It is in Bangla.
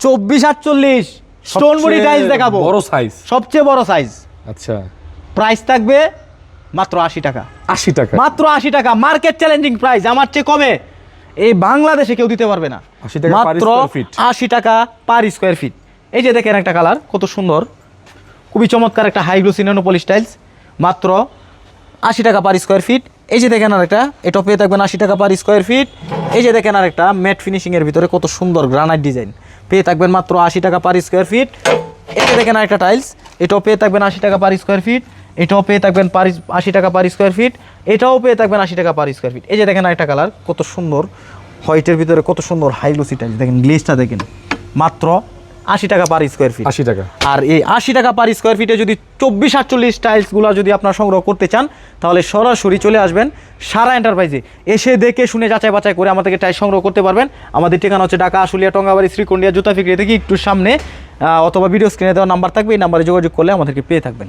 24-48 স্টোন বডি টাইলস দেখাবো, বড় সাইজ, সবচেয়ে বড় সাইজ। আচ্ছা, প্রাইস থাকবে মাত্র 80 টাকা। 80 টাকা, মাত্র 80 টাকা, মার্কেট চ্যালেঞ্জিং প্রাইস। আমার চেয়ে কমে এই বাংলাদেশে কেউ দিতে পারবে না। 80 টাকা মাত্র 80 টাকা পার স্কয়ার ফিট। এই যে দেখেন একটা কালার কত সুন্দর, খুবই চমৎকার একটা high glossy nano polish tiles, মাত্র 80 টাকা পার স্কয়ার ফিট। এই যে দেখেন আরেকটা, এটা পেয়ে থাকবেন 80 টাকা পার স্কয়ার ফিট। এই যে দেখেন আরেকটা ম্যাট ফিনিশিংয়ের ভিতরে কত সুন্দর গ্রানাইট ডিজাইন, পেয়ে থাকবেন মাত্র 80 টাকা পার স্কয়ার ফিট। এই যে দেখেন আরেকটা টাইলস, এটাও পেয়ে থাকবেন 80 টাকা পার স্কয়ার ফিট। এটাও পেয়ে থাকবেন 80 টাকা পার স্কয়ার ফিট। এটাও পেয়ে থাকবেন 80 টাকা পার স্কয়ার ফিট। এই যে দেখেন আরেকটা কালার কত সুন্দর, হোয়াইটের ভিতরে কত সুন্দর হাই গ্লোসি টাইলস, দেখেন গ্লেজটা দেখেন, মাত্র 80 টাকা পার স্কয়ার ফিট। 80 টাকা। আর এই 80 টাকা পার স্কয়ার ফিটে যদি 24-48 টাইলসগুলো যদি আপনারা সংগ্রহ করতে চান, তাহলে সরাসরি চলে আসবেন সারা এন্টারপ্রাইজে, এসে দেখে শুনে যাচাই বাছাই করে আমাদের থেকে টাইলস সংগ্রহ করতে পারবেন। আমাদের ঠিকানা হচ্ছে ঢাকা আশুলিয়া, টঙ্গাবাড়ি, শ্রীকন্ডিয়া, জুতা ফ্যাক্টরি থেকে একটু সামনে, অথবা ভিডিও স্ক্রিনে দেওয়া নাম্বার থাকবে, এই নাম্বারে যোগাযোগ করলে আমাদেরকে পেয়ে থাকবেন।